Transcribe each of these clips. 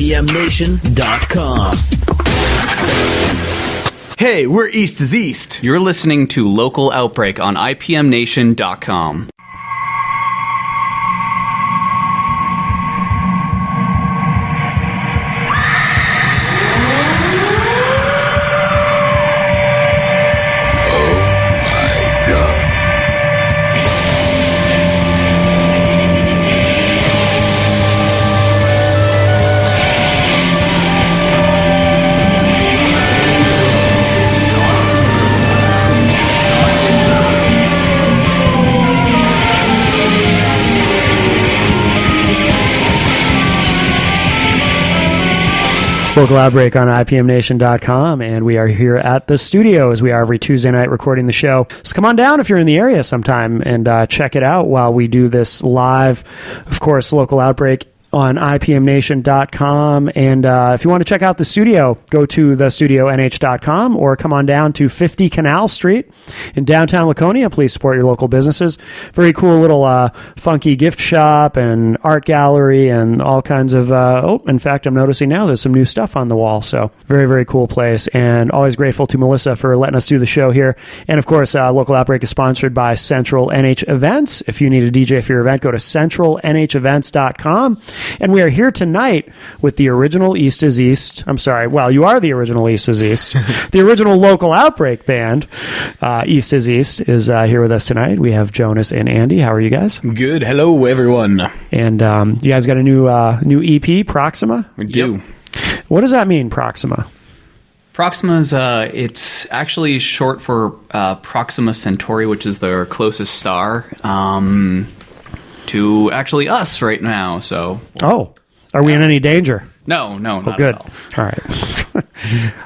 IPMNation.com. Hey, we're East is East. You're listening to Local Outbreak on IPMNation.com. Local Outbreak on IPMNation.com, and we are here at the studio as we are every Tuesday night recording the show. So come on down if you're in the area sometime and check it out while we do this live. Of course, Local Outbreak on IPMNation.com. And if you want to check out the studio, go to thestudionh.com or come on down to 50 Canal Street in downtown Laconia. Please support your local businesses. Very cool little funky gift shop and art gallery and all kinds of, in fact, I'm noticing now there's some new stuff on the wall. So very, very cool place. And always grateful to Melissa for letting us do the show here. And of course, Local Outbreak is sponsored by Central NH Events. If you need a DJ for your event, go to centralnhevents.com. And we are here tonight with the original East is East. I'm sorry. Well, you are the original East is East. The original Local Outbreak band, East is East, is here with us tonight. We have Jonas and Andy. How are you guys? Good. Hello, everyone. And you guys got a new EP, Proxima? We do. Yep. What does that mean, Proxima? Proxima is it's actually short for Proxima Centauri, which is their closest star to actually us right now. So, are we in any danger? No, not good. at all. All right.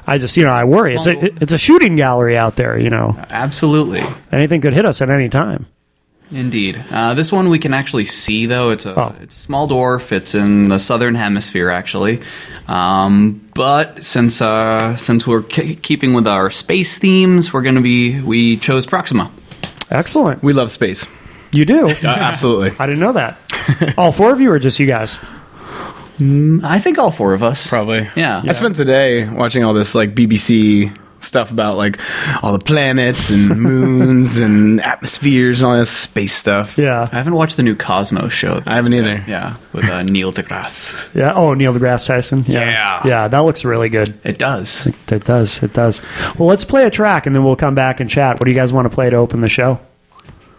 I just, I worry. It's a shooting gallery out there. Absolutely. Anything could hit us at any time. Indeed. This one we can actually see, though. It's a small dwarf. It's in the southern hemisphere, actually. But since we're keeping with our space themes, we chose Proxima. Excellent. We love space. You do? Absolutely. I didn't know that. All four of you, or just you guys? I think all four of us. Probably. Yeah. I spent today watching all this BBC stuff about all the planets and moons and atmospheres and all this space stuff. Yeah. I haven't watched the new Cosmos show. I haven't either. Yeah, with Neil deGrasse. Yeah. Oh, Neil deGrasse Tyson. Yeah. Yeah, that looks really good. It does. It does. Well, let's play a track and then we'll come back and chat. What do you guys want to play to open the show?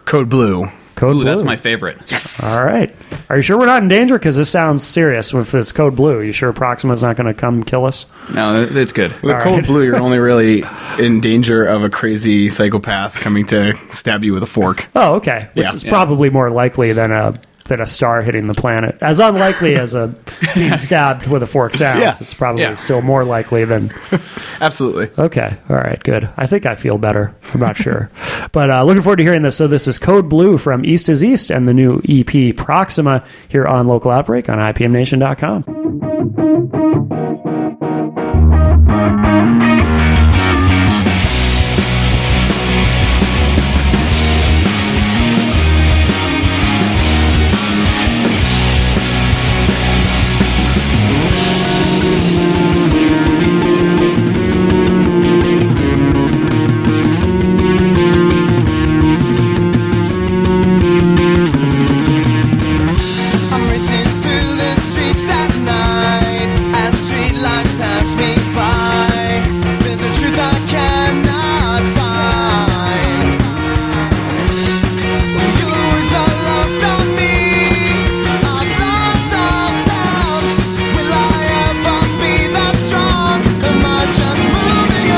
Code Blue. Code Blue. That's my favorite. Yes. All right. Are you sure we're not in danger? Because this sounds serious with this Code Blue. You sure Proxima's not going to come kill us? No, it's good. With Code Blue, you're only really in danger of a crazy psychopath coming to stab you with a fork. Oh, okay. Which is probably more likely than a star hitting the planet. As unlikely as being stabbed with a fork sounds. Yeah. It's probably still more likely than... Absolutely. Okay. All right. Good. I think I feel better. I'm not sure. But looking forward to hearing this. So this is Code Blue from East is East and the new EP Proxima here on Local Outbreak on IPMNation.com. I'm racing through the streets at night as streetlights pass me by. There's a truth I cannot find. Your words are lost on me. I've lost all sounds. Will I ever be that strong? Am I just moving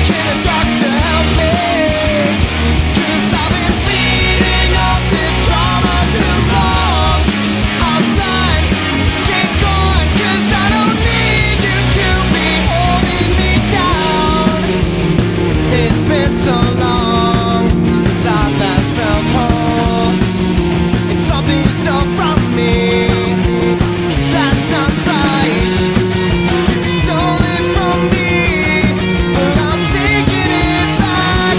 Can a doctor help me? 'Cause I've been bleeding off this trauma too long. I'm done, get gone, 'cause I don't need you to be holding me down. It's been so long since I last felt whole. It's something you stole from me. That's not right. You stole it from me, but I'm taking it back.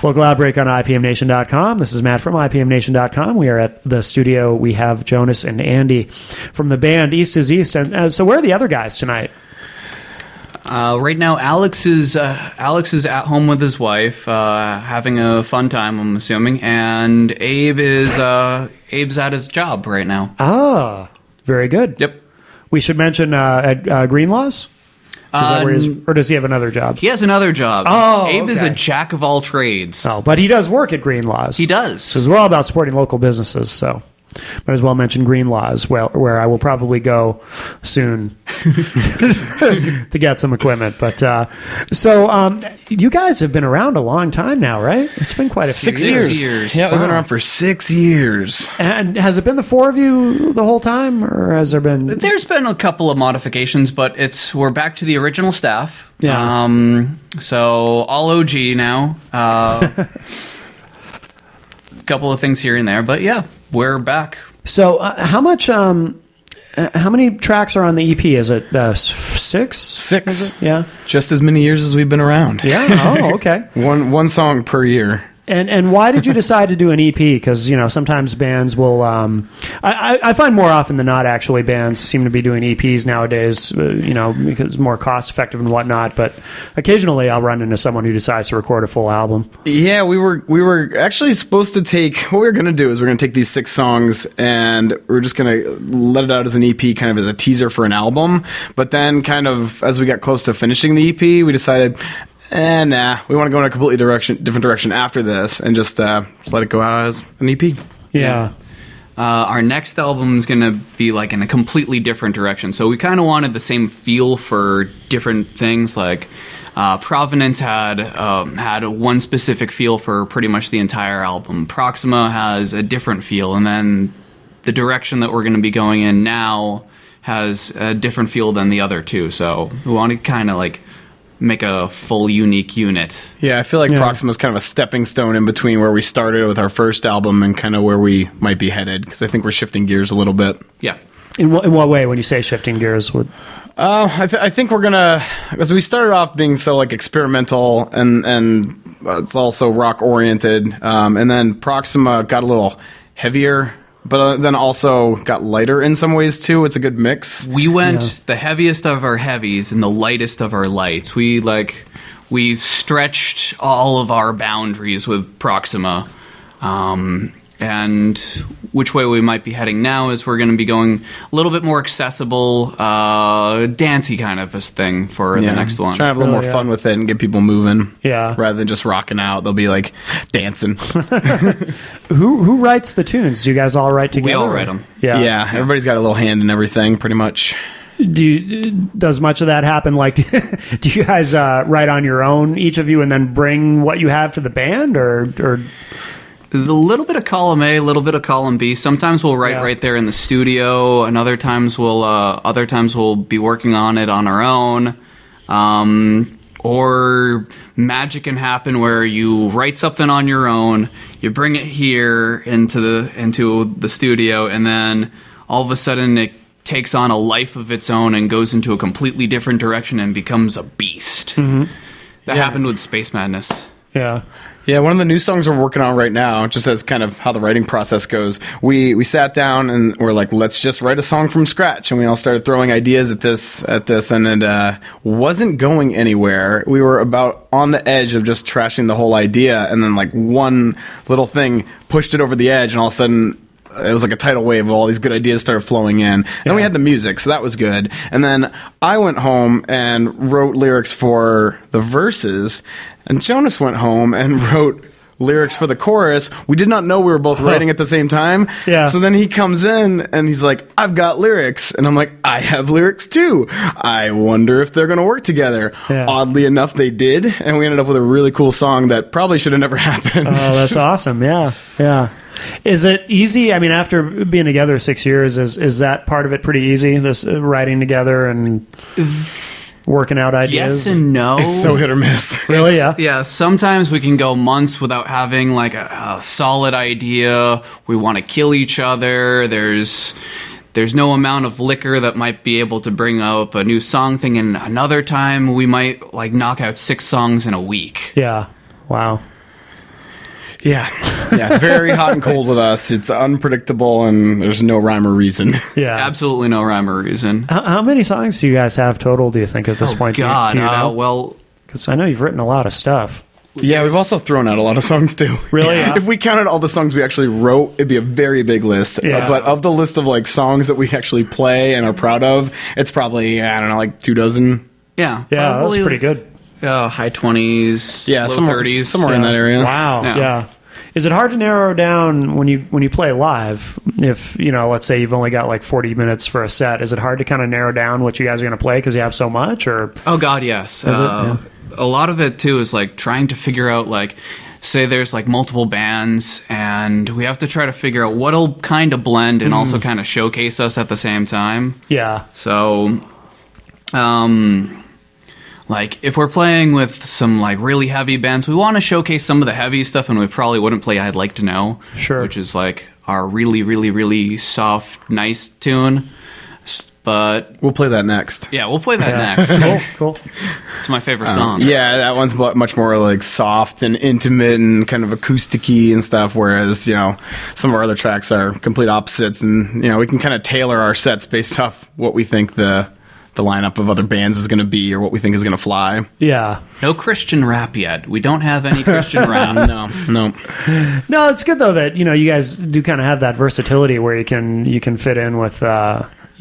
Local Outbreak on IPMNation.com. This is Matt from IPMNation.com. We are at the studio. We have Jonas and Andy from the band East is East. And so where are the other guys tonight? Right now, Alex is at home with his wife, having a fun time, I'm assuming, and Abe's at his job right now. Ah, very good. Yep. We should mention at Greenlaws? Is that where he is, or does he have another job? He has another job. Oh, Abe is okay. a jack of all trades. Oh, but he does work at Greenlaws. He does. Because we're all about supporting local businesses, so might as well mention Greenlaws, where I will probably go soon to get some equipment. But so you guys have been around a long time now, right? It's been quite a few 6 years. years. Yeah, we've been around for 6 years. And has it been the four of you the whole time, or has there been? There's been a couple of modifications, but we're back to the original staff. Yeah. So all OG now. Couple of things here and there, but yeah, we're back. So how many tracks are on the EP? Is it 6? 6. Is it? Yeah. Just as many years as we've been around. Yeah. Oh, okay. One song per year. And why did you decide to do an EP? Because, sometimes bands will... I find more often than not, actually, bands seem to be doing EPs nowadays, because it's more cost-effective and whatnot. But occasionally I'll run into someone who decides to record a full album. Yeah, we were actually supposed to take... What we were going to do is we're going to take these 6 songs and we're just going to let it out as an EP, kind of as a teaser for an album. But then kind of as we got close to finishing the EP, we decided... nah, we want to go in a completely different direction after this, and just let it go out as an EP. Yeah. Our next album is going to be like in a completely different direction. So we kind of wanted the same feel for different things. Like Provenance had one specific feel for pretty much the entire album. Proxima has a different feel, and then the direction that we're going to be going in now has a different feel than the other two. So we want to kind of like make a full unique unit. Yeah, I feel like Proxima is kind of a stepping stone in between where we started with our first album and kind of where we might be headed, because I think we're shifting gears a little bit. Yeah. In what way, when you say shifting gears? I think we're gonna, because we started off being so like experimental and it's also rock oriented, and then Proxima got a little heavier, but then also got lighter in some ways too. It's a good mix. We went the heaviest of our heavies and the lightest of our lights. We stretched all of our boundaries with Proxima. And which way we might be heading now is we're going to be going a little bit more accessible, dancey kind of a thing for the next one. Trying to have a little more fun with it and get people moving. Yeah. Rather than just rocking out, they'll be like dancing. Who writes the tunes? Do you guys all write together? We all write them. Yeah. Yeah, everybody's got a little hand in everything, pretty much. Does much of that happen? Like, do you guys write on your own, each of you, and then bring what you have to the band, or? A little bit of column A, a little bit of column B. Sometimes we'll write right there in the studio, and other times we'll be working on it on our own. Or magic can happen where you write something on your own, you bring it here into the studio, and then all of a sudden it takes on a life of its own and goes into a completely different direction and becomes a beast. Mm-hmm. That happened with Space Madness. Yeah. Yeah, one of the new songs we're working on right now, just as kind of how the writing process goes, we sat down and we're like, let's just write a song from scratch. And we all started throwing ideas at this, and it wasn't going anywhere. We were about on the edge of just trashing the whole idea, and then like one little thing pushed it over the edge, and all of a sudden it was like a tidal wave of all these good ideas started flowing in. And then we had the music, so that was good. And then I went home and wrote lyrics for the verses, and Jonas went home and wrote lyrics for the chorus. We did not know we were both writing at the same time. Yeah. So then he comes in and he's like, I've got lyrics. And I'm like, I have lyrics too. I wonder if they're going to work together. Yeah. Oddly enough, they did. And we ended up with a really cool song that probably should have never happened. Oh, that's awesome. Yeah. Yeah. Is it easy? I mean, after being together 6 years, is that part of it pretty easy? This writing together and working out ideas? Yes and no. It's so hit or miss. Really? Yeah. Yeah, sometimes we can go months without having like a solid idea. We want to kill each other. There's no amount of liquor that might be able to bring up a new song thing. And another time we might like knock out 6 songs in a week. Yeah. Wow. Yeah. Yeah. Very hot and cold with us. It's unpredictable and there's no rhyme or reason. Yeah. Absolutely no rhyme or reason. How many songs do you guys have total, do you think, at this point? God, Do you know? well, Because I know you've written a lot of stuff. Yeah, we've also thrown out a lot of songs too. Really? Yeah. If we counted all the songs we actually wrote, it'd be a very big list. Yeah. But of the list of like songs that we actually play and are proud of, it's probably, I don't know, like 24. yeah. Yeah, probably, that's pretty good. High 20s, Yeah, low somewhere 30s. somewhere in that area. Wow. Yeah. Yeah. Is it hard to narrow down when you play live? If, let's say you've only got like 40 minutes for a set, is it hard to kind of narrow down what you guys are going to play because you have so much? Or Oh, God, yes. Yeah. A lot of it, too, is like trying to figure out, like, say there's like multiple bands, and we have to try to figure out what'll kind of blend and also kind of showcase us at the same time. Yeah. So, like, if we're playing with some, like, really heavy bands, we want to showcase some of the heavy stuff, and we probably wouldn't play I'd Like to Know. Sure. Which is, like, our really, really, really soft, nice tune. But, We'll play that next. yeah, we'll play that next. Cool. It's my favorite song. Yeah, that one's much more like soft and intimate and kind of acousticy and stuff. Whereas some of our other tracks are complete opposites, and we can kind of tailor our sets based off what we think the lineup of other bands is going to be or what we think is going to fly. Yeah. No Christian rap yet. We don't have any Christian rap. No. No, it's good though that you guys do kind of have that versatility where you can fit in with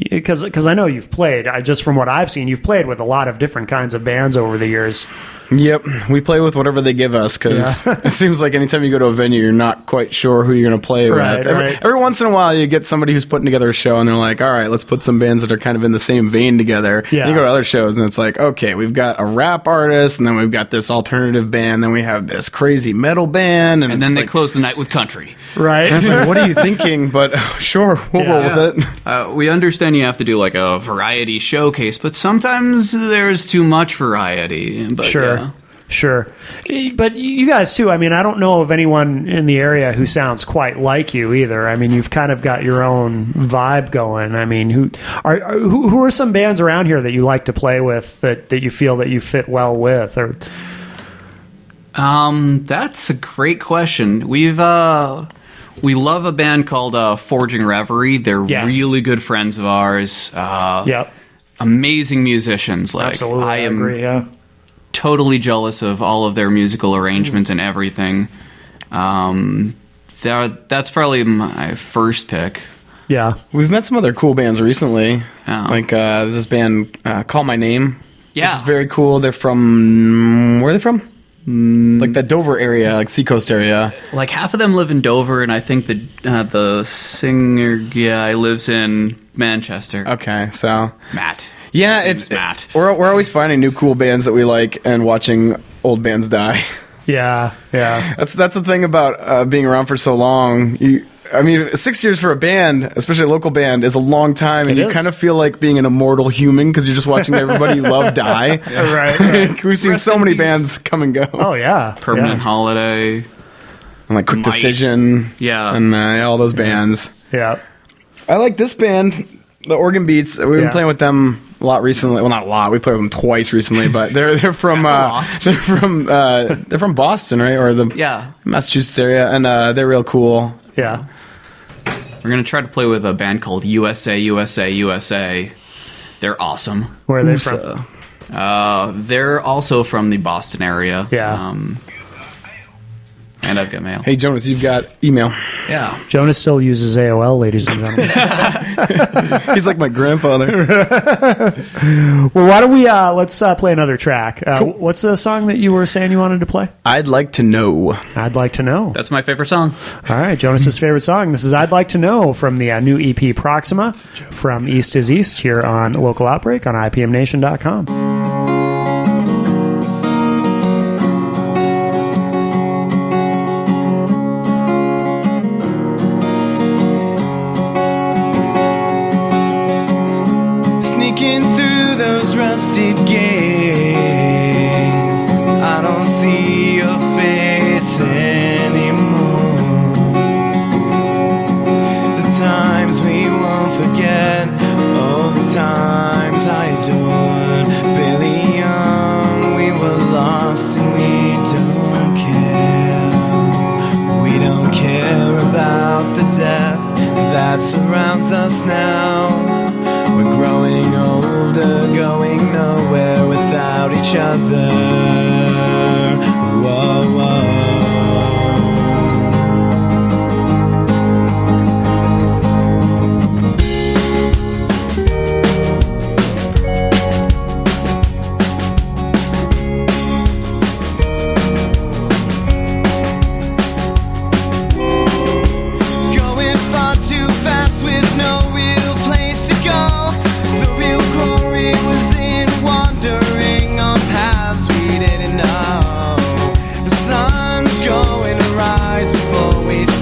because I know you've played. Just from what I've seen, you've played with a lot of different kinds of bands over the years. Yep, we play with whatever they give us because it seems like anytime you go to a venue, you're not quite sure who you're going to play Right, with. right. Every once in a while, you get somebody who's putting together a show, and they're like, "All right, let's put some bands that are kind of in the same vein together." Yeah. And you go to other shows, and it's like, "Okay, we've got a rap artist, and then we've got this alternative band, then we have this crazy metal band, And then it's they like, close the night with country. Right. I was like, what are you thinking? But sure, we'll roll with it. We understand you have to do like a variety showcase, but sometimes there's too much variety. But Sure. yeah. Sure. But you guys too, I mean, I don't know of anyone in the area who sounds quite like you either. I mean, you've kind of got your own vibe going. I mean, who are some bands around here that you like to play with that you feel that you fit well with? Or That's a great question. We love a band called Forging Reverie. They're Yes. really good friends of ours. Yep. Amazing musicians. Like Absolutely. I I am agree, yeah. totally jealous of all of their musical arrangements and everything. That's probably my first pick. Yeah. We've met some other cool bands recently. Oh. Like there's this band, Call My Name. Yeah. Which is very cool. They're from, where are they from? Like the Dover area, like Seacoast area. Like half of them live in Dover, and I think the singer guy lives in Manchester. Okay, so Matt. yeah, His it's name's Matt. We're always finding new cool bands that we like and watching old bands die. Yeah. Yeah. That's the thing about being around for so long. 6 years for a band, especially a local band, is a long time, and It you is. kind of feel like being an immortal human because you're just watching everybody you love die. Right. We've seen Rest so in many peace. bands come and go, Oh, yeah. Permanent Yeah. Holiday. and like Quick Might. Decision, Yeah. and all those bands. Yeah. I like this band, the Organ Beats. We've been Yeah. playing with them a lot recently. Well, not a lot. We played with them twice recently, but they're from That's a lot. they're from Boston, right, or the Yeah. Massachusetts area, and they're real cool. Yeah. We're going to try to play with a band called USA, USA, USA. They're awesome. Where are they Who's, from? They're also from the Boston area. Yeah. And I've got mail. Hey Jonas, you've got email. Yeah. Jonas still uses AOL, ladies and gentlemen. He's like my grandfather. Well, why don't we let's play another track. What's the song that you were saying you wanted to play? I'd like to know. I'd Like to Know. That's my favorite song. All right, Jonas's favorite song. This is I'd Like to Know from the new EP Proxima from East is East here on Local Outbreak on IPMNation.com. Sneaking through those rusted gates, I don't see your face anymore. The times we won't forget, all the times I adored, been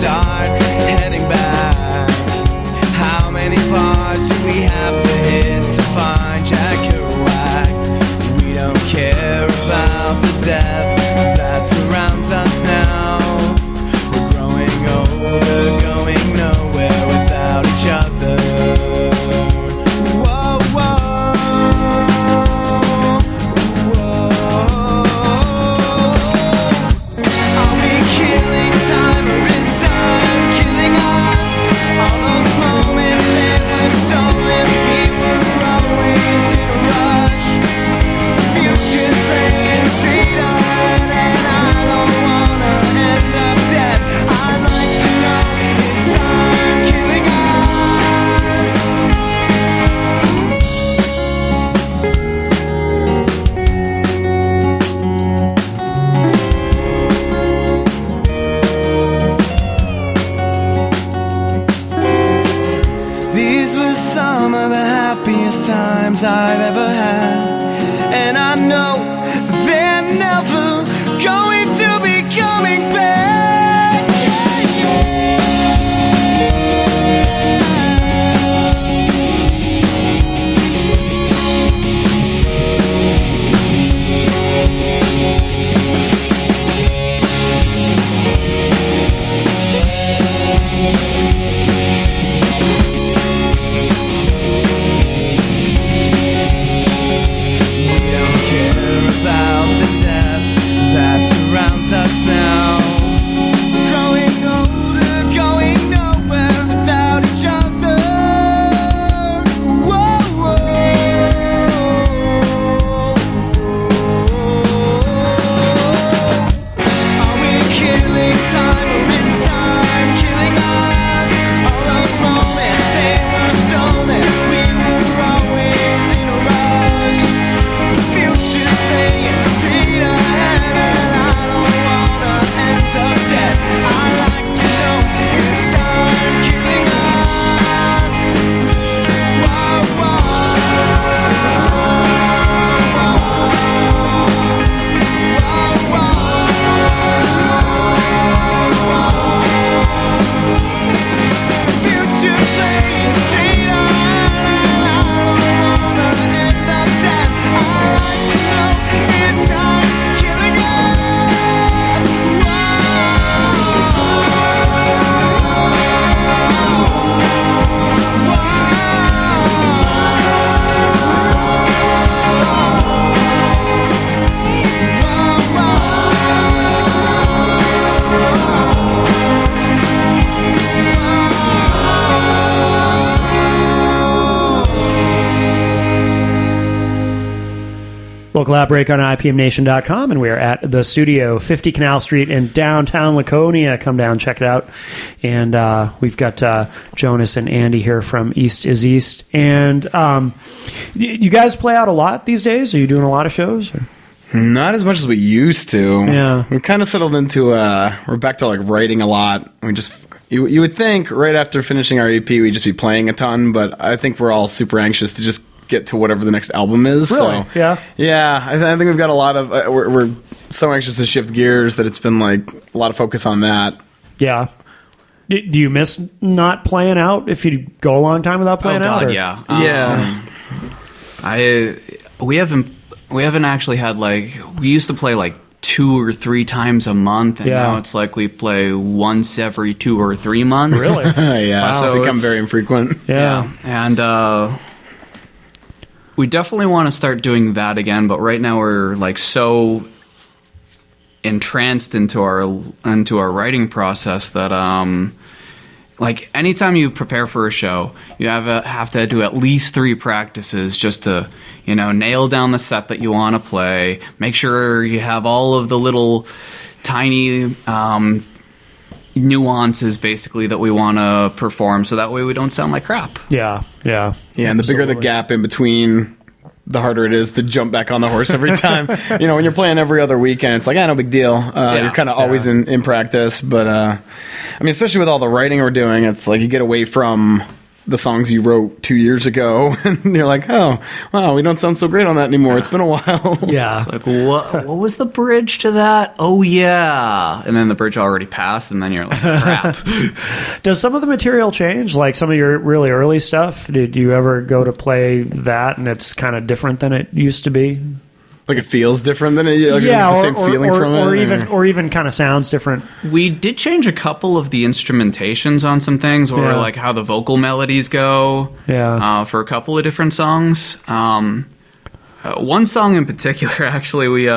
start heading back. How many bars do we have to hit to find Jack Kerouac? We don't care about the death that surrounds us now. We're growing older, going nowhere without each other. Whoa, whoa, whoa. Are we killing time or is time killing us? All those moments that were stolen, we were always in a rush. Future's laying straight on, and I don't wanna end up dead. I'd like to know, is time killing us? These were some of the happiest times I'd ever had, and I know they're never going to be coming back. We don't care about the death that surrounds us now. Growing older, going nowhere without each other. Whoa, whoa. Are we killing time or is time killing us? All those moments, they were stolen. We were always in a rush. Future's laying straight ahead, and I don't wanna end up dead. I'd like to know, is time killing us? Whoa, Future's laying straight ahead, and I don't wanna end up dead. I'd like to know, is time killing us? Local Outbreak on IPMNation.com, and we are at the studio, 50 Canal Street in downtown Laconia. Come down, check it out. And we've got Jonas and Andy here from East is East. And you guys play out a lot these days? Are you doing a lot of shows? Or? Not as much as we used to. Yeah. We've kind of settled into, we're back to like writing a lot. We just, you would think right after finishing our EP, we'd just be playing a ton, but I think we're all super anxious to just get to whatever the next album is. Really? So, Yeah. Yeah. I think we've got a lot of, we're so anxious to shift gears that it's been like a lot of focus on that. Yeah. Do you miss not playing out if you go a long time without playing out? God, or- yeah. Yeah. We haven't actually had we used to play 2 or 3 times a month, and Yeah. now it's like we play once every 2 or 3 months. Really? Yeah. Wow. It's So become it's- very infrequent. Yeah. And we definitely want to start doing that again, but right now we're so entranced into our writing process that anytime you prepare for a show, you have to do at least 3 practices just to nail down the set that you want to play, make sure you have all of the little tiny nuances basically that we want to perform, so that way we don't sound like crap. Yeah. Yeah. Yeah, and the bigger the Absolutely. gap in between, the harder it is to jump back on the horse every time. When you're playing every other weekend, it's like, no big deal. You're kind of always in practice. But, especially with all the writing we're doing, it's like you get away from the songs you wrote 2 years ago, and you're like, oh, wow, we don't sound so great on that anymore. It's been a while. Yeah. Like, what was the bridge to that? Oh, yeah. And then the bridge already passed, and then you're like, crap. Does some of the material change? Like some of your really early stuff? Did you ever go to play that and it's kind of different than it used to be? Like it feels different than it. Like Yeah, the same feeling from it, or even kind of sounds different. We did change a couple of the instrumentations on some things, or Yeah. like how the vocal melodies go. Yeah. For a couple of different songs. One song in particular, actually,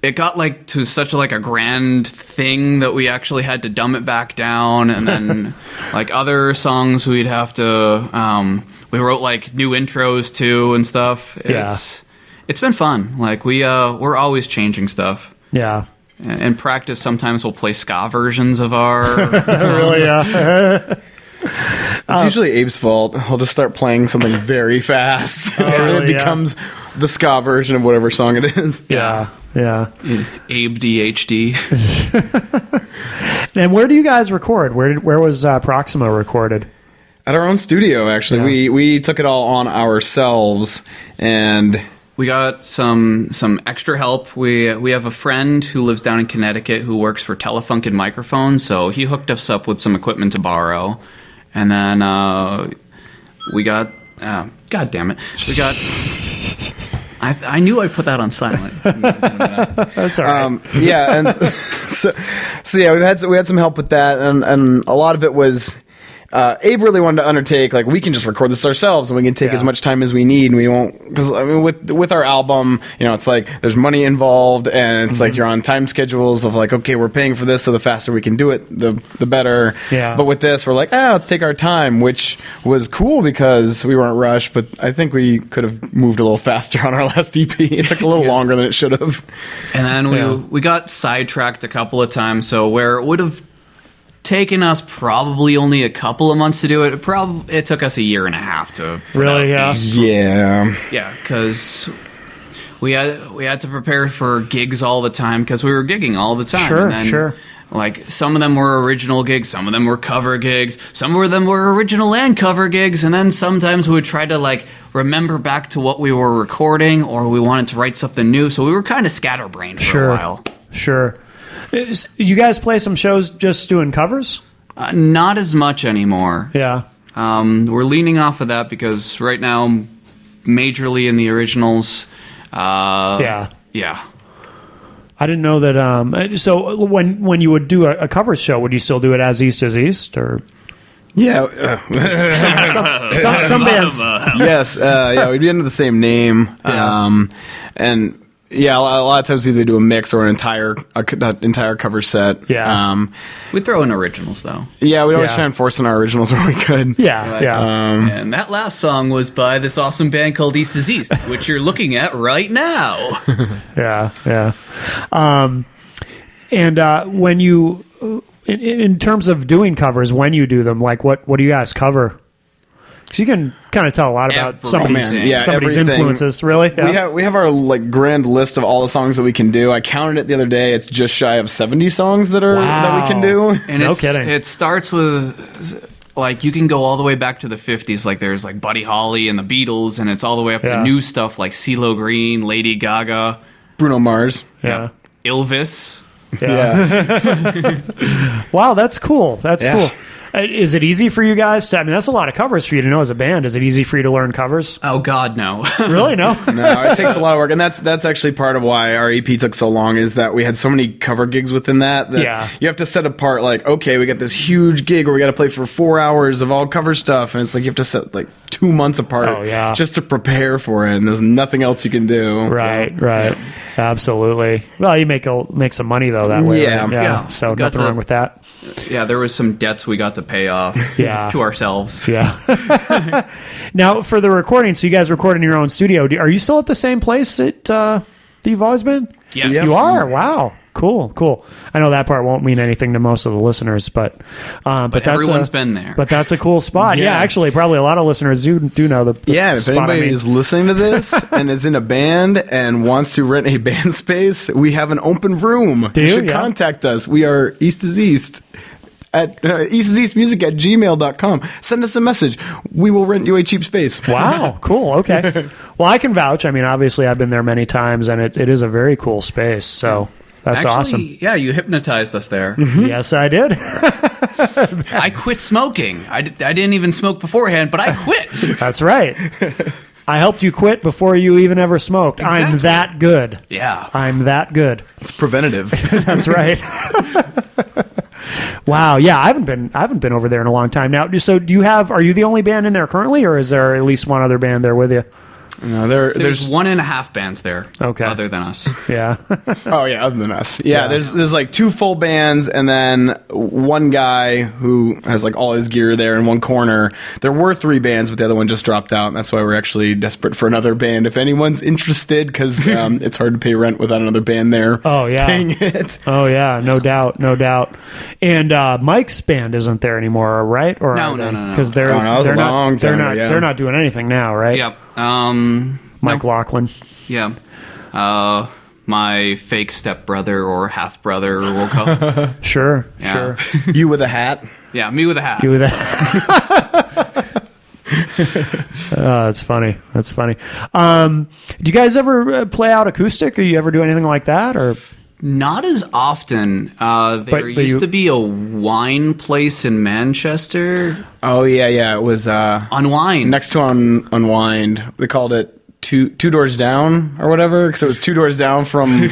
it got like to such like a grand thing that we actually had to dumb it back down, and then like other songs we'd have to. We wrote like new intros too and stuff. It's been fun. Like we're always changing stuff. Yeah. In practice, sometimes we'll play ska versions of our. Really? Yeah. It's usually Abe's fault. He'll just start playing something very fast, and really? it becomes the ska version of whatever song it is. Yeah. Yeah. Abe DHD. And where do you guys record? Where was Proxima recorded? At our own studio, actually. Yeah. We took it all on ourselves, and We got some extra help. We have a friend who lives down in Connecticut who works for Telefunken Microphones, so he hooked us up with some equipment to borrow. And then we got God damn it. We got I knew I put that on silent. That's all right. yeah, and so yeah, we had some help with that, and a lot of it was Abe really wanted to undertake, like, we can just record this ourselves and we can take Yeah. as much time as we need, and we won't, because I mean with our album, you know, it's like there's money involved, and it's like you're on time schedules of like, okay, we're paying for this, so the faster we can do it, the better. Yeah. But with this, we're like, let's take our time, which was cool because we weren't rushed, but I think we could have moved a little faster on our last EP. It took a little longer than it should have. And then Yeah. we got sidetracked a couple of times, so where it would have taken us probably only a couple of months to do it, it took us a year and a half to put Really? out Yeah. these- yeah, because we had to prepare for gigs all the time because we were gigging all the time. Sure, And then, sure. Like, some of them were original gigs, some of them were cover gigs, some of them were original and cover gigs, and then sometimes we would try to, like, remember back to what we were recording, or we wanted to write something new, so we were kind of scatterbrained for Sure. a while. Sure. You guys play some shows just doing covers? Not as much anymore. Yeah. We're leaning off of that because right now, majorly in the originals. Yeah. Yeah. I didn't know that. So when you would do a covers show, would you still do it as East, or Yeah. some bands? Yes. Yeah, we'd be under the same name. Yeah. And yeah, a lot of times we either do a mix or an entire cover set. Yeah. We throw in originals, though. Yeah, we'd always Yeah. try and force in our originals where we could. Yeah. Yeah. And that last song was by this awesome band called East is East, which you're looking at right now. Yeah. Yeah. And when you, in terms of doing covers, when you do them, like what do you guys cover? Because you can kind of tell a lot about somebody's, Everything. Yeah, somebody's everything. influences. Really? Yeah. We have our like grand list of all the songs that we can do. I counted it the other day. It's just shy of 70 songs that we can do. And No kidding. It starts with, like, you can go all the way back to the 50s. Like, there's, like, Buddy Holly and the Beatles, and it's all the way up Yeah. to new stuff like CeeLo Green, Lady Gaga, Bruno Mars. Yeah. Elvis. Yeah. Wow, that's cool. That's Yeah. cool. Is it easy for you guys to? I mean, that's a lot of covers for you to know as a band. Is it easy for you to learn covers? Oh, God, no. Really? No. No, it takes a lot of work, and that's actually part of why our EP took so long. Is that we had so many cover gigs within that Yeah. you have to set apart. Like, okay, we got this huge gig where we got to play for 4 hours of all cover stuff, and it's like you have to set like 2 months apart, Oh, yeah. just to prepare for it. And there's nothing else you can do. Right. Right. Absolutely. Well, you make some money though that way. Yeah. Right? Yeah. So We got nothing to- wrong with that. Yeah, there was some debts we got to pay off Yeah. to ourselves. Yeah. Now for the recording, so you guys record in your own studio. Are you still at the same place that you've always been? Yes. Yep. You are. Wow. Cool. I know that part won't mean anything to most of the listeners, but that's everyone's been there. But that's a cool spot. Yeah, Yeah. actually, probably a lot of listeners do know the Yeah, and if spot. anybody I mean. is listening to this and is in a band and wants to rent a band space, we have an open room. Do you? should Yeah. contact us. We are East is East at eastisEastmusic@gmail.com. Send us a message. We will rent you a cheap space. Wow, cool. Okay. Well, I can vouch. I mean, obviously, I've been there many times, and it is a very cool space. So that's Actually, awesome. Yeah, you hypnotized us there. Yes, I did. I quit smoking. I didn't even smoke beforehand, but I quit. That's right. I helped you quit before you even ever smoked. I'm Exactly. that good. Yeah. I'm that good. It's preventative. That's right. Wow. Yeah, I haven't been over there in a long time now. So, are you the only band in there currently, or is there at least one other band there with you? No, There's 1.5 bands there. Okay. Other than us. Yeah. Oh yeah, other than us. Yeah, there's like 2 full bands and then one guy who has like all his gear there in one corner. There were 3 bands, but the other one just dropped out, and that's why we're actually desperate for another band. If anyone's interested, because it's hard to pay rent without another band there. Oh yeah. Paying it. Oh yeah, no doubt, no doubt. And Mike's band isn't there anymore, right? Or No. Because they're Oh, no, that was they're a long not they're time not ago, yeah. they're not doing anything now, right? Yep. Mike Laughlin. Yeah. My fake stepbrother or half brother, we'll call it. Sure, Yeah. sure. You with a hat. Yeah, me with a hat. You with that? Oh, that's funny. That's funny. Do you guys ever play out acoustic? Or you ever do anything like that? Or Not as often. There But used you- to be a wine place in Manchester. Oh yeah. It was Unwind. next to Unwind. They called it two doors down or whatever, because it was 2 doors down from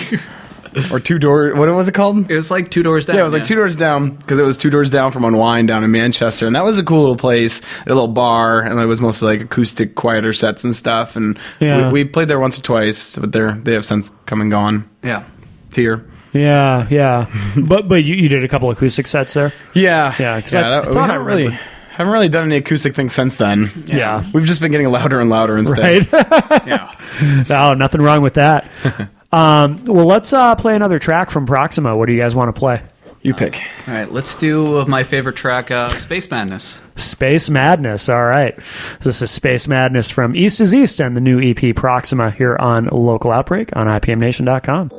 or 2 door. What was it called? It was like 2 doors down. Yeah, it was like 2 doors down, because it was 2 doors down from Unwind down in Manchester, and that was a cool little place, a little bar, and it was mostly like acoustic, quieter sets and stuff. And Yeah. we played there once or twice, but they have since come and gone. Yeah. It's here. yeah. but you did a couple acoustic sets there. Yeah, Yeah, 'cause yeah. I We thought I haven't really done any acoustic things since then. Yeah. We've just been getting louder and louder instead. Right. Yeah. Oh, nothing wrong with that. Well, let's play another track from Proxima. What do you guys want to play? You pick. All right, let's do my favorite track, Space Madness. Space Madness. All right. This is Space Madness from East is East and the new EP Proxima here on Local Outbreak on IPMNation.com.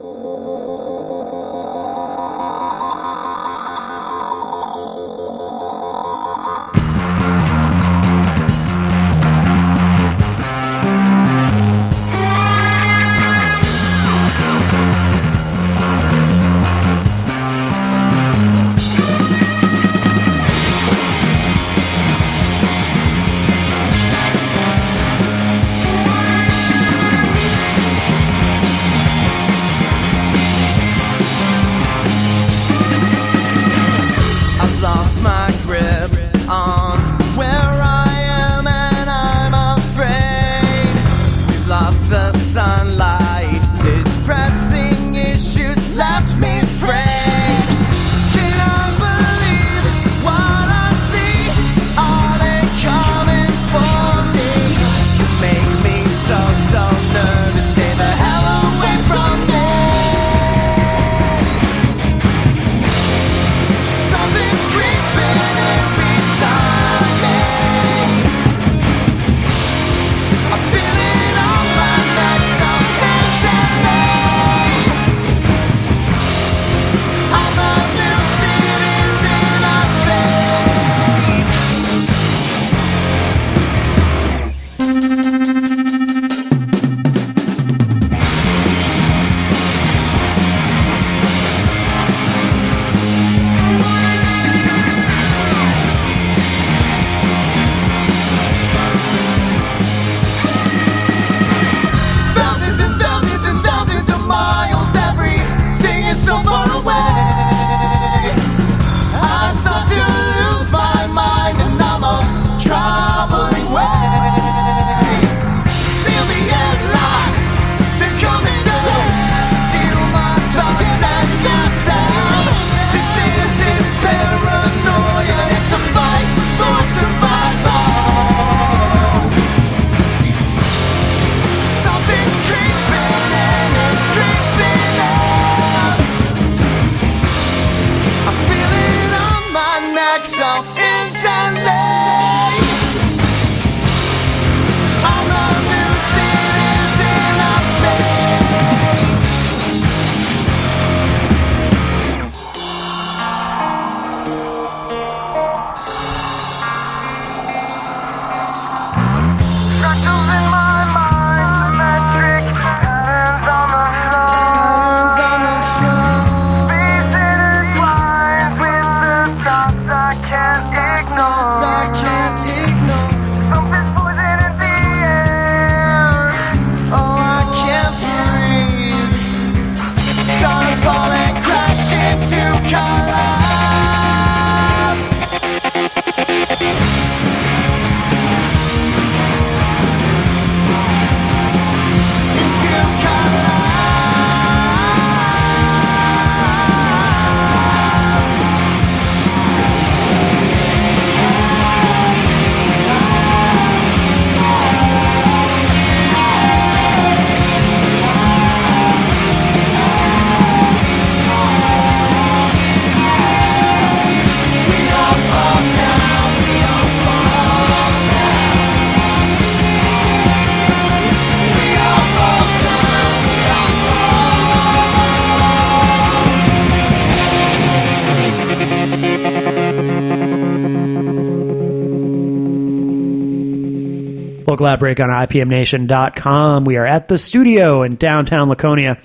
Local Outbreak on IPMNation.com. We are at the studio in downtown Laconia.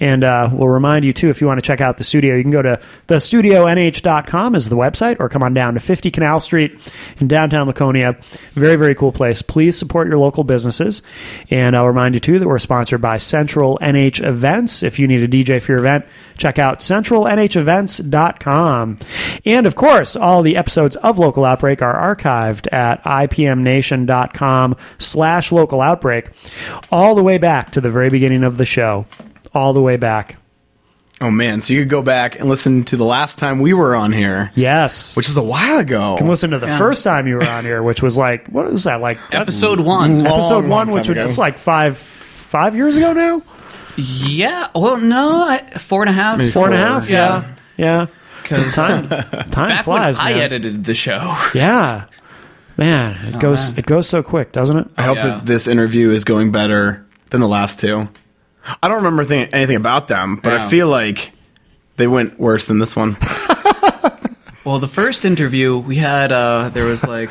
And we'll remind you, too, if you want to check out the studio, you can go to thestudionh.com is the website, or come on down to 50 Canal Street in downtown Laconia. Very, very cool place. Please support your local businesses. And I'll remind you, too, that we're sponsored by Central NH Events. If you need a DJ for your event, check out centralnhevents.com. And, of course, all the episodes of Local Outbreak are archived at ipmnation.com/local outbreak, all the way back to the very beginning of the show. All the way back. Oh, man. So you could go back and listen to the last time we were on here. Yes. Which was a while ago. You can listen to the first time you were on here, which was like, what is that? Like Episode 1. Episode Long 1, time which ago. was like five years ago now? Yeah. Well, no, 4.5. Maybe 4.5? Yeah. Yeah. Because Time back flies, when I man. edited the show. Yeah. Man, it goes so quick, doesn't it? I hope yeah. that this interview is going better than the last two. I don't remember anything about them, but Yeah. I feel like they went worse than this one. Well, the first interview we had, there was like,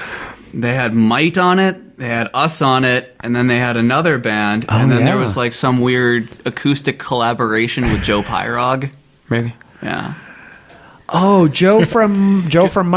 they had Might on it, they had us on it, and then they had another band, and then there yeah. was like some weird acoustic collaboration with Joe Pyrog. Maybe. Yeah. Oh, Joe from Might? Yeah. Joe from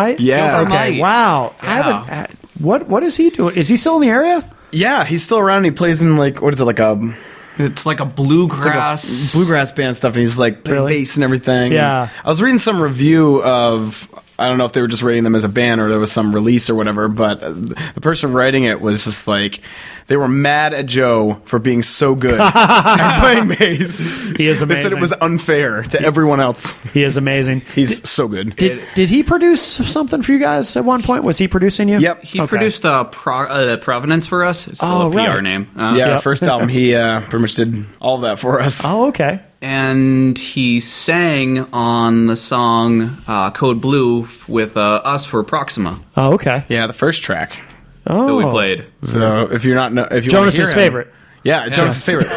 Okay. Might. Wow. I Yeah. haven't. What is he doing? Is he still in the area? Yeah, he's still around. He plays in like, what is it, like a It's like a bluegrass. bluegrass band stuff, and he's like playing Really? bass and everything. Yeah. I was reading some review of, I don't know if they were just rating them as a band or there was some release or whatever, but the person writing it was just like, they were mad at Joe for being so good at playing bass. He is They amazing. said it was unfair to everyone else. He is amazing. He's so good. Did he produce something for you guys at one point? Was he producing you? Yep. He Okay. produced Provenance for us. It's still Oh, a PR right. name. Yeah, Yep. our first album, he pretty much did all of that for us. Oh, okay. And he sang on the song Code Blue with us for Proxima Oh, okay. Yeah, the first track. Oh, that we played. So if you're not, if you Jonas's wanna hear him- favorite. Yeah, Jonas's favorite.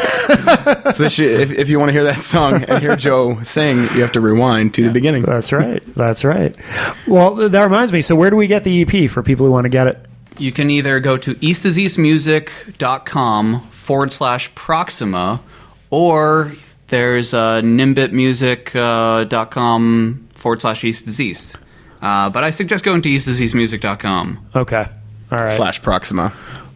So if you want to hear that song and hear Joe sing, you have to rewind to the beginning. That's right. That's right. Well, that reminds me. So where do we get the EP for people who want to get it? You can either go to eastasiastmusic.com/Proxima, or there's nimbitmusic.com/eastasiast. But I suggest going to eastasiastmusic.com. Okay. All right. /Proxima.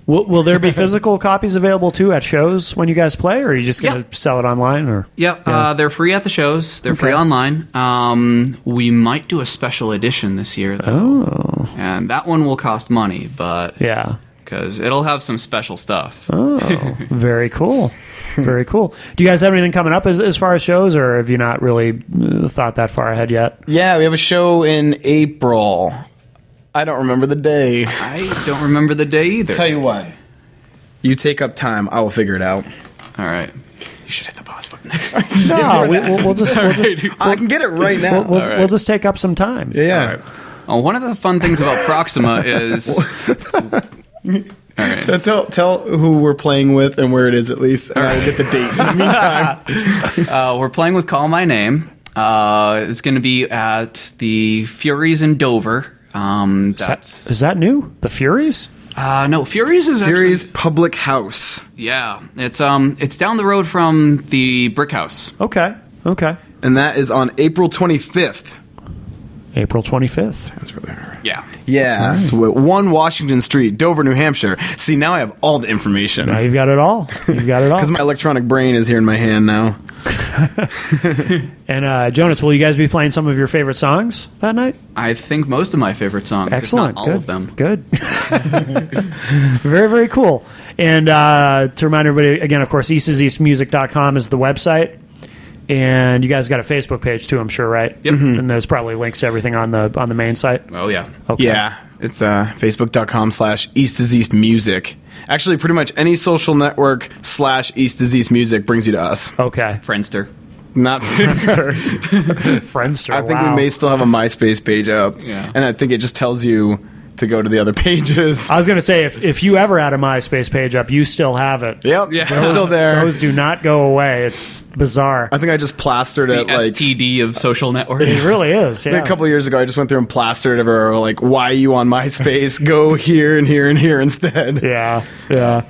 Will there be physical copies available too at shows when you guys play, or are you just going to Yeah. sell it online? Or Yeah, they're free at the shows. They're free Okay. online. We might do a special edition this year, though. Oh. And that one will cost money, but Yeah. because it'll have some special stuff. Oh, very cool. Very cool. Do you guys have anything coming up as far as shows, or have you not really thought that far ahead yet? Yeah, we have a show in April. I don't remember the day. I don't remember the day either. Tell you what. You take up time. I will figure it out. All right. You should hit the pause button. No, we'll just I can get it right now. we'll just take up some time. Yeah. All right. One of the fun things about Proxima is... All right. Tell who we're playing with and where it is at least, and I'll get the date in the meantime. We're playing with Call My Name. It's going to be at the Furies in Dover. Is that new? The Furies? No, Furies is Fury's actually... Public House. Yeah, it's down the road from the Brick House. Okay. Okay. And that is on April 25th. April 25th. That's really all right. Yeah. Yeah. It's 1 Washington Street, Dover, New Hampshire. See, now I have all the information. Now you've got it all. You've got it all. Because my electronic brain is here in my hand now. And Jonas, will you guys be playing some of your favorite songs that night? I think most of my favorite songs, Excellent. if not all Good. of them. Good. Very, very cool. And to remind everybody, again, of course, eastasiastmusic.com is the website. And you guys got a Facebook page too, I'm sure, right? Yep. And there's probably links to everything on the main site. Oh, yeah. Okay. Yeah. It's facebook.com/eastasiastmusic. Actually, pretty much any social network /eastasiastmusic brings you to us. Okay. Friendster. Not Friendster. I think wow. we may still have a MySpace page up. Yeah. And I think it just tells you to go to the other pages. I was going to say, if you ever had a MySpace page up, you still have it. Yep, Yeah. it's still there. Those do not go away. It's bizarre. I think I just plastered The it like STD of social networks. It really is. I Yeah. think a couple of years ago. I just went through and plastered it everywhere. Like, why are you on MySpace? Go here and here and here instead. Yeah, yeah.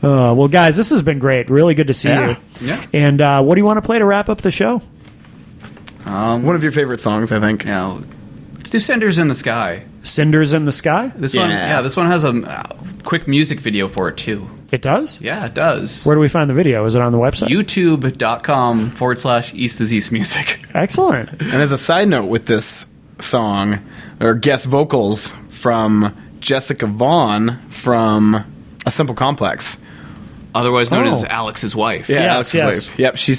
Well, guys, this has been great. Really good to see Yeah. you. Yeah. And what do you want to play to wrap up the show? One of your favorite songs, I think. Yeah, let's do Cinders in the Sky. Cinders in the Sky? This one, Yeah. yeah, this one has a quick music video for it too. It does? Yeah, it does. Where do we find the video? Is it on the website? YouTube.com/East is East Music. Excellent. And as a side note with this song, there are guest vocals from Jessica Vaughn from A Simple Complex. Otherwise known as Oh. Alex's wife. Yeah, Yes, Alex's yes. wife. Yep, she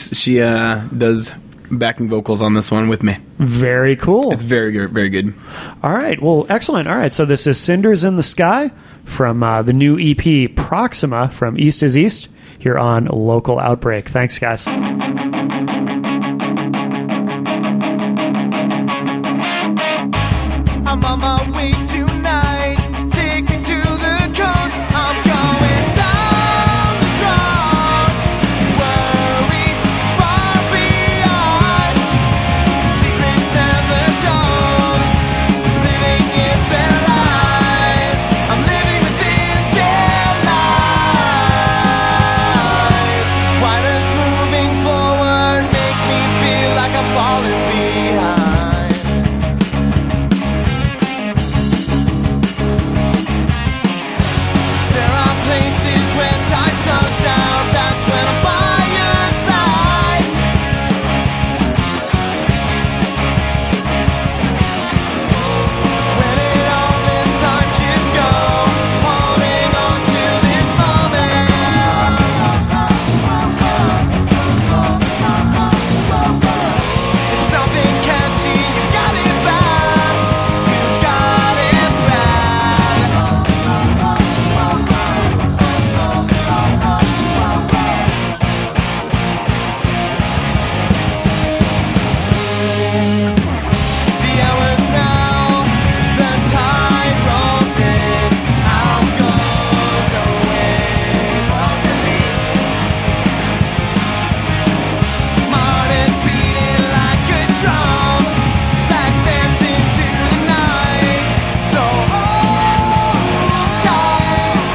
does backing vocals on this one with me. Very cool. It's very good, very good. All right. Well, excellent. All right. So this is Cinders in the Sky from the new EP Proxima from East is East here on Local Outbreak. Thanks, guys. I'm on my way tonight. Take me to the coast. I'm going down this road. Worries far beyond. Secrets never told. Living in their lies. I'm living within their lies. Why does moving forward make me feel like I'm falling behind? There are places where time slows down. That's when I'm by your side. Where did all this time just go? Holding on to this moment. It's something catchy. You got it bad. You got it bad. The hours now, the tide rolls in, out goes away from me. My heart is beating like a drum that's dancing to the night. So hold tight.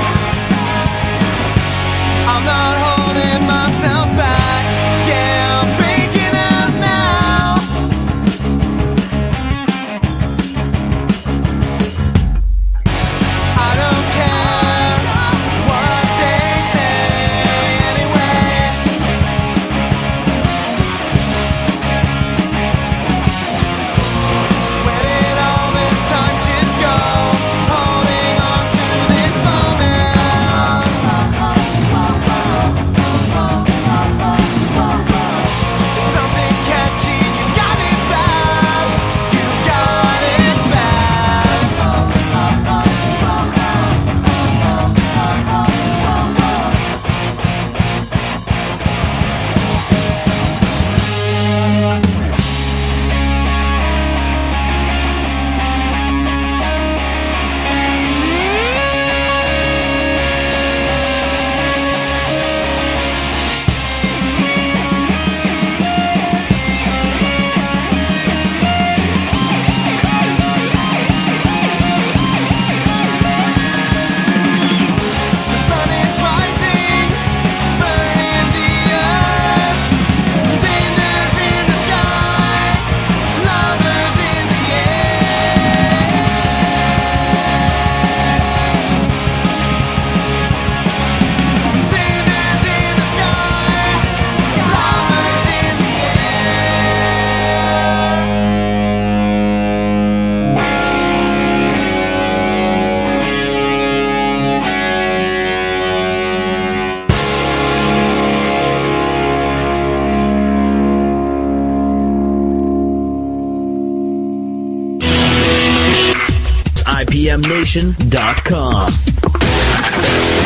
I'm not holding myself back. Yeah, I'm breaking out now. I don't care what they say anyway. Where did all this time just go? Holding on to this moment. It's something catchy. You got it bad. You got it bad. The sun is rising, burning the earth. Cinders in the sky, lovers in the air. Cinders in the sky, lovers in the IPMNation.com.